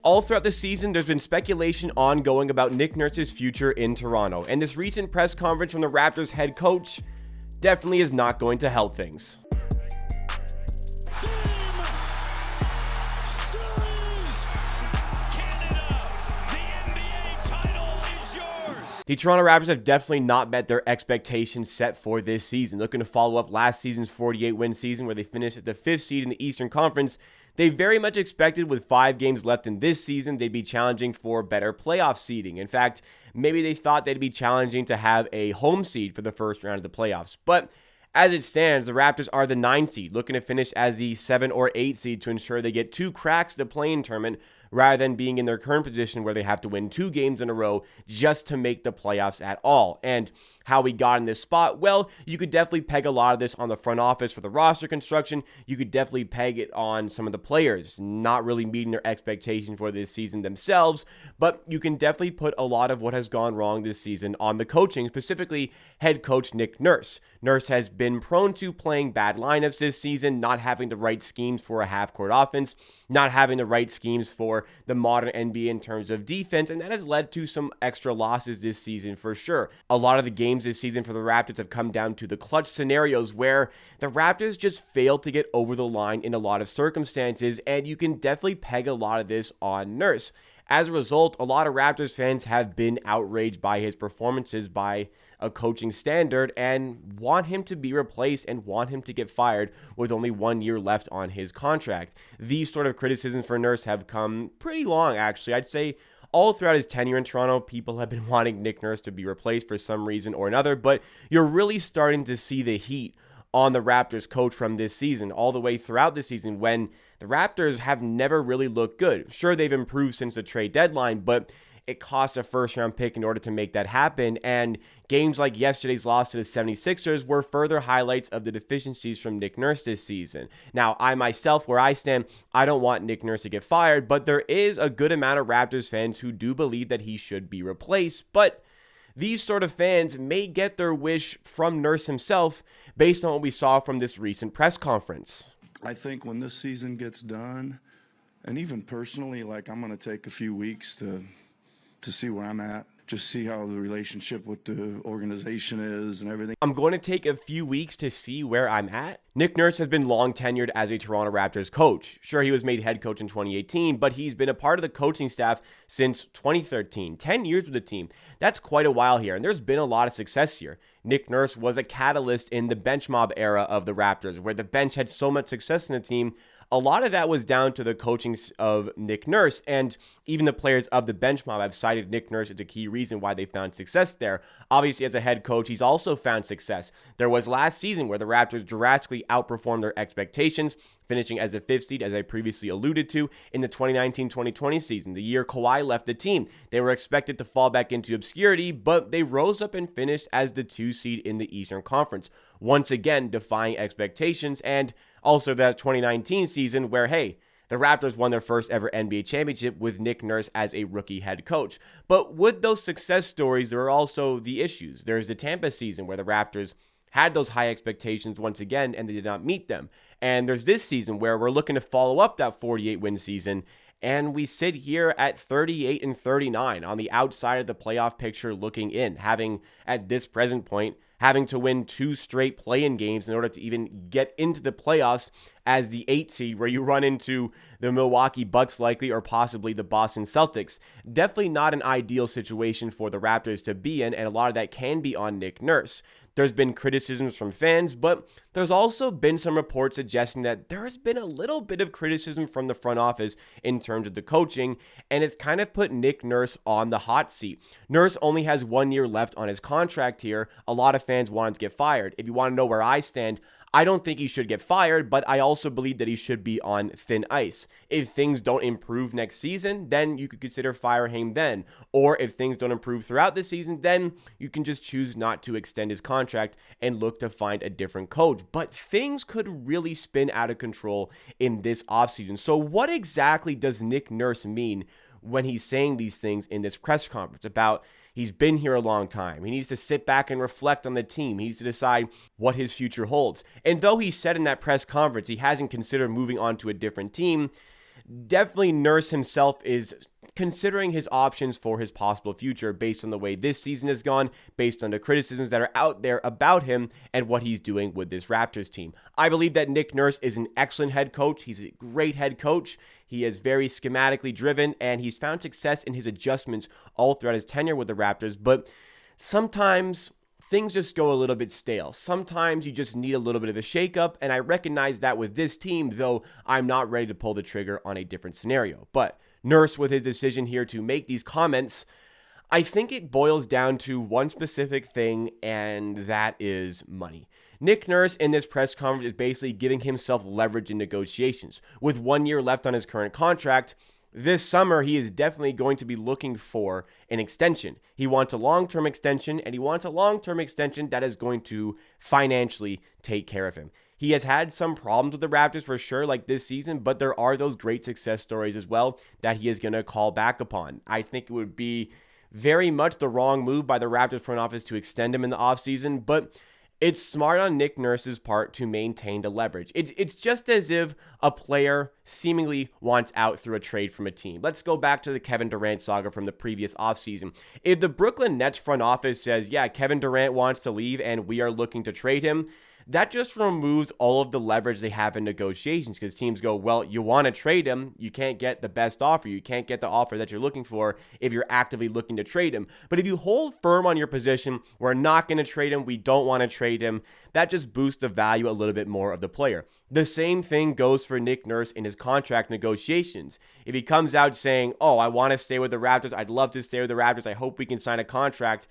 All throughout the season, there's been speculation ongoing about Nick Nurse's future in Toronto, and this recent press conference from the Raptors head coach definitely is not going to help things. The Toronto Raptors have definitely not met their expectations set for this season. Looking to follow up last season's 48-win season where they finished at the 5th seed in the Eastern Conference, they very much expected with 5 games left in this season, they'd be challenging for better playoff seeding. In fact, maybe they thought they'd be challenging to have a home seed for the first round of the playoffs. But as it stands, the Raptors are the 9 seed, looking to finish as the 7 or 8 seed to ensure they get 2 cracks at the play-in tournament rather than being in their current position where they have to win 2 games in a row just to make the playoffs at all. And how we got in this spot, well, you could definitely peg a lot of this on the front office for the roster construction. You could definitely peg it on some of the players not really meeting their expectations for this season themselves, but you can definitely put a lot of what has gone wrong this season on the coaching, specifically head coach Nick Nurse. Nurse has been prone to playing bad lineups this season, not having the right schemes for a half-court offense, not having the right schemes for the modern NBA in terms of defense, and that has led to some extra losses this season for sure. A lot of the games this season for the Raptors have come down to the clutch scenarios where the Raptors just failed to get over the line in a lot of circumstances, and you can definitely peg a lot of this on Nurse. As a result, a lot of Raptors fans have been outraged by his performances by a coaching standard and want him to be replaced and want him to get fired with only 1 year left on his contract. These sort of criticisms for Nurse have come pretty long, actually. I'd say all throughout his tenure in Toronto, people have been wanting Nick Nurse to be replaced for some reason or another, but you're really starting to see the heat on the Raptors coach from this season, all the way throughout the season when the Raptors have never really looked good. Sure, they've improved since the trade deadline, but it cost a first-round pick in order to make that happen, and games like yesterday's loss to the 76ers were further highlights of the deficiencies from Nick Nurse this season. Now, I myself, where I stand, I don't want Nick Nurse to get fired, but there is a good amount of Raptors fans who do believe that he should be replaced, but these sort of fans may get their wish from Nurse himself based on what we saw from this recent press conference. I think when this season gets done, and even personally, like I'm going to take a few weeks to see where I'm at, just see how the relationship with the organization is and everything. I'm going to take a few weeks to see where I'm at. Nick Nurse has been long tenured as a Toronto Raptors coach. Sure, he was made head coach in 2018, but he's been a part of the coaching staff since 2013. 10 years with the team. That's quite a while here, and there's been a lot of success here. Nick Nurse was a catalyst in the bench mob era of the Raptors, where the bench had so much success in the team. A lot of that was down to the coaching of Nick Nurse, and even the players of the bench mob have cited Nick Nurse as a key reason why they found success there. Obviously, as a head coach, he's also found success. There was last season where the Raptors drastically outperformed their expectations, finishing as a 5th seed, as I previously alluded to, in the 2019-2020 season, the year Kawhi left the team. They were expected to fall back into obscurity, but they rose up and finished as the 2 seed in the Eastern Conference, once again defying expectations, and also that 2019 season where, hey, the Raptors won their first ever NBA championship with Nick Nurse as a rookie head coach. But with those success stories, there are also the issues. There's the Tampa season where the Raptors had those high expectations once again, and they did not meet them. And there's this season where we're looking to follow up that 48-win season, and we sit here at 38-39 on the outside of the playoff picture looking in, having, at this present point, having to win 2 straight play-in games in order to even get into the playoffs as the 8 seed, where you run into the Milwaukee Bucks likely or possibly the Boston Celtics. Definitely not an ideal situation for the Raptors to be in, and a lot of that can be on Nick Nurse. There's been criticisms from fans, but there's also been some reports suggesting that there has been a little bit of criticism from the front office in terms of the coaching, and it's kind of put Nick Nurse on the hot seat. Nurse only has 1 year left on his contract here. A lot of fans want him to get fired. If you want to know where I stand, I don't think he should get fired, but I also believe that he should be on thin ice. If things don't improve next season, then you could consider firing him then. Or if things don't improve throughout the season, then you can just choose not to extend his contract and look to find a different coach. But things could really spin out of control in this offseason. So what exactly does Nick Nurse mean when he's saying these things in this press conference about he's been here a long time? He needs to sit back and reflect on the team. He needs to decide what his future holds. And though he said in that press conference he hasn't considered moving on to a different team, definitely Nurse himself is considering his options for his possible future based on the way this season has gone, based on the criticisms that are out there about him and what he's doing with this Raptors team. I believe that Nick Nurse is an excellent head coach. He's a great head coach. He is very schematically driven, and he's found success in his adjustments all throughout his tenure with the Raptors. But sometimes things just go a little bit stale. Sometimes you just need a little bit of a shakeup, and I recognize that with this team, though I'm not ready to pull the trigger on a different scenario. But Nurse, with his decision here to make these comments, I think it boils down to one specific thing, and that is money. Nick Nurse in this press conference is basically giving himself leverage in negotiations. With 1 year left on his current contract, this summer he is definitely going to be looking for an extension. He wants a long-term extension, and he wants a long-term extension that is going to financially take care of him. He has had some problems with the Raptors for sure, like this season, but there are those great success stories as well that he is going to call back upon. I think it would be very much the wrong move by the Raptors front office to extend him in the offseason, but it's smart on Nick Nurse's part to maintain the leverage. It's just as if a player seemingly wants out through a trade from a team. Let's go back to the Kevin Durant saga from the previous offseason. If the Brooklyn Nets front office says, yeah, Kevin Durant wants to leave and we are looking to trade him, that just removes all of the leverage they have in negotiations, because teams go, well, you want to trade him, you can't get the best offer, you can't get the offer that you're looking for if you're actively looking to trade him. But if you hold firm on your position, we're not going to trade him, we don't want to trade him, that just boosts the value a little bit more of the player. The same thing goes for Nick Nurse in his contract negotiations. If he comes out saying, oh, I want to stay with the Raptors, I'd love to stay with the Raptors, I hope we can sign a contract,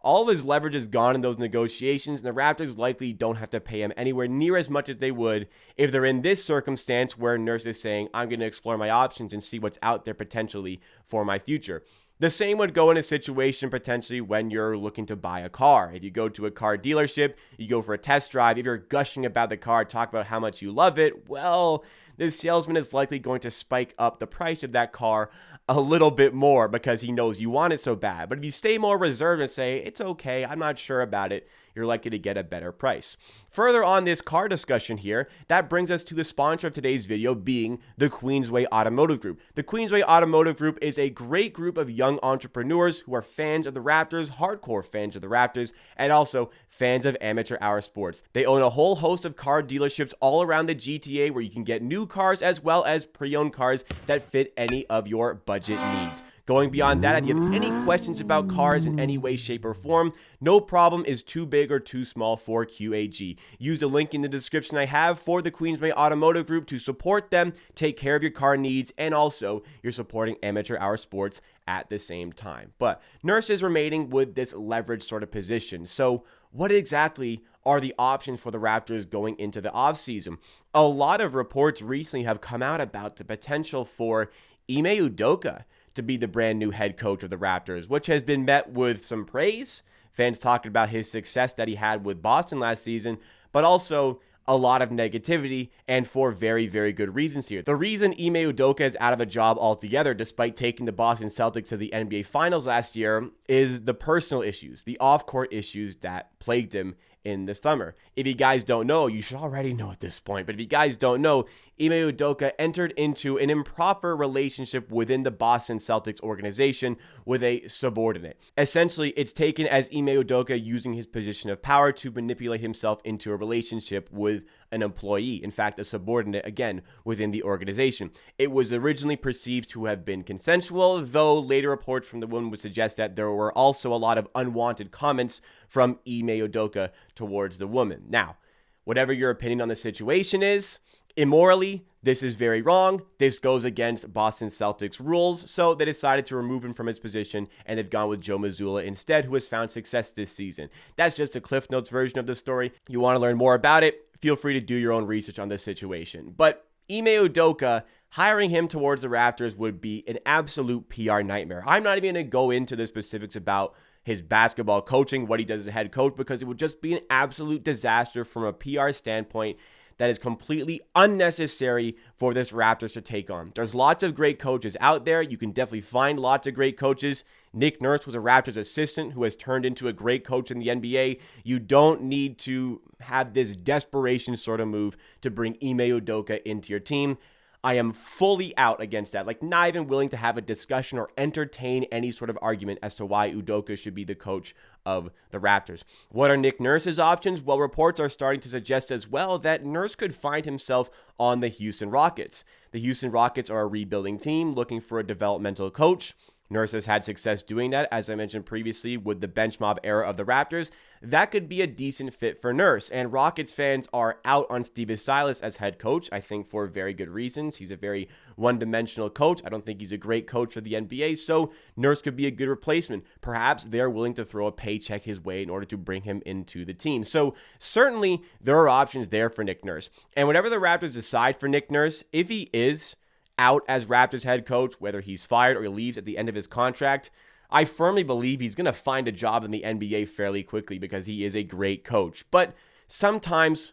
all of his leverage is gone in those negotiations, and the Raptors likely don't have to pay him anywhere near as much as they would if they're in this circumstance where Nurse is saying, I'm going to explore my options and see what's out there potentially for my future. The same would go in a situation potentially when you're looking to buy a car. If you go to a car dealership, you go for a test drive, if you're gushing about the car, talk about how much you love it, well, the salesman is likely going to spike up the price of that car a little bit more because he knows you want it so bad. But if you stay more reserved and say, it's okay, I'm not sure about it, you're likely to get a better price. Further on this car discussion here, that brings us to the sponsor of today's video being the Queensway Automotive Group. The Queensway Automotive Group is a great group of young entrepreneurs who are fans of the Raptors, hardcore fans of the Raptors, and also fans of amateur hour sports. They own a whole host of car dealerships all around the GTA where you can get new cars as well as pre-owned cars that fit any of your budget needs. Going beyond that, if you have any questions about cars in any way, shape, or form, no problem is too big or too small for QAG. Use the link in the description I have for the Queensway Automotive Group to support them, take care of your car needs, and also you're supporting amateur hour sports at the same time. But Nurse is remaining with this leverage sort of position. So what exactly are the options for the Raptors going into the offseason? A lot of reports recently have come out about the potential for Ime Udoka to be the brand new head coach of the Raptors, which has been met with some praise. Fans talking about his success that he had with Boston last season, but also a lot of negativity, and for very, very good reasons here. The reason Ime Udoka is out of a job altogether, despite taking the Boston Celtics to the NBA Finals last year, is the personal issues, the off-court issues that plagued him in the summer. If you guys don't know, you should already know at this point, but if you guys don't know, Ime Udoka entered into an improper relationship within the Boston Celtics organization with a subordinate. Essentially, it's taken as Ime Udoka using his position of power to manipulate himself into a relationship with an employee, in fact, a subordinate, again, within the organization. It was originally perceived to have been consensual, though later reports from the woman would suggest that there were also a lot of unwanted comments from Ime Udoka towards the woman. Now, whatever your opinion on the situation is, immorally, this is very wrong. This goes against Boston Celtics rules, so they decided to remove him from his position, and they've gone with Joe Mazzulla instead, who has found success this season. That's just a Cliff Notes version of the story. You want to learn more about it? Feel free to do your own research on this situation. But Ime Udoka, hiring him towards the Raptors would be an absolute PR nightmare. I'm not even going to go into the specifics about his basketball coaching, what he does as a head coach, because it would just be an absolute disaster from a PR standpoint that is completely unnecessary for this Raptors to take on. There's lots of great coaches out there. You can definitely find lots of great coaches. Nick Nurse was a Raptors assistant who has turned into a great coach in the NBA. You don't need to have this desperation sort of move to bring Ime Udoka into your team. I am fully out against that. Like, not even willing to have a discussion or entertain any sort of argument as to why Udoka should be the coach of the Raptors. What are Nick Nurse's options? Well, reports are starting to suggest as well that Nurse could find himself on the Houston Rockets. The Houston Rockets are a rebuilding team looking for a developmental coach. Nurse has had success doing that, as I mentioned previously, with the bench mob era of the Raptors. That could be a decent fit for Nurse. And Rockets fans are out on Steve Silas as head coach, I think for very good reasons. He's a very one-dimensional coach. I don't think he's a great coach for the NBA, so Nurse could be a good replacement. Perhaps they're willing to throw a paycheck his way in order to bring him into the team. So certainly there are options there for Nick Nurse. And whatever the Raptors decide for Nick Nurse, if he is out as Raptors head coach, whether he's fired or he leaves at the end of his contract, I firmly believe he's going to find a job in the NBA fairly quickly because he is a great coach. But sometimes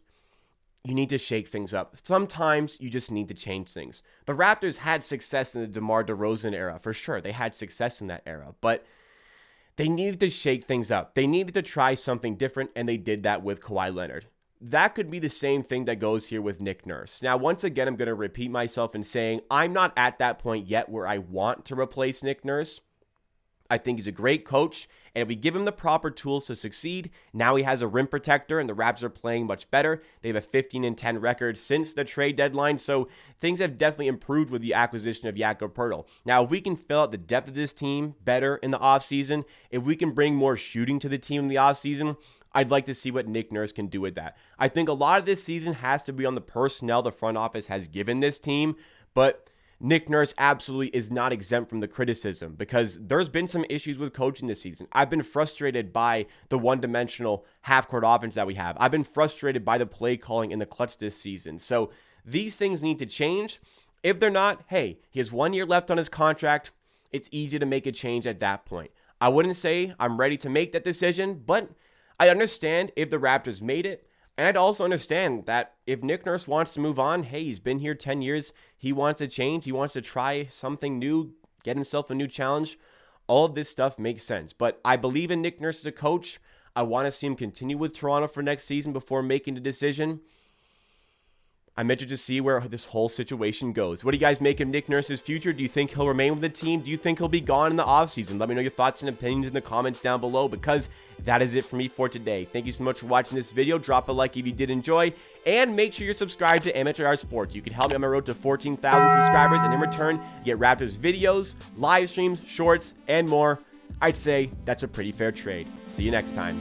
you need to shake things up. Sometimes you just need to change things. The Raptors had success in the DeMar DeRozan era, for sure. They had success in that era, but they needed to shake things up. They needed to try something different, and they did that with Kawhi Leonard. That could be the same thing that goes here with Nick Nurse. Now, once again, I'm going to repeat myself in saying I'm not at that point yet where I want to replace Nick Nurse. I think he's a great coach, and if we give him the proper tools to succeed, now he has a rim protector, and the Raptors are playing much better. They have a 15-10 record since the trade deadline, so things have definitely improved with the acquisition of Jakob Poeltl. Now, if we can fill out the depth of this team better in the offseason, if we can bring more shooting to the team in the offseason, I'd like to see what Nick Nurse can do with that. I think a lot of this season has to be on the personnel the front office has given this team, but Nick Nurse absolutely is not exempt from the criticism because there's been some issues with coaching this season. I've been frustrated by the one-dimensional half-court offense that we have. I've been frustrated by the play calling in the clutch this season. So these things need to change. If they're not, hey, he has 1 year left on his contract. It's easy to make a change at that point. I wouldn't say I'm ready to make that decision, but I understand if the Raptors made it, and I'd also understand that if Nick Nurse wants to move on, hey, he's been here 10 years, he wants to change, he wants to try something new, get himself a new challenge. All of this stuff makes sense, but I believe in Nick Nurse as a coach. I want to see him continue with Toronto for next season before making a decision. I'm interested to see where this whole situation goes. What do you guys make of Nick Nurse's future? Do you think he'll remain with the team? Do you think he'll be gone in the offseason? Let me know your thoughts and opinions in the comments down below, because that is it for me for today. Thank you so much for watching this video. Drop a like if you did enjoy, and make sure you're subscribed to Amateur Hour Sports. You can help me on my road to 14,000 subscribers, and in return, you get Raptors videos, live streams, shorts, and more. I'd say that's a pretty fair trade. See you next time.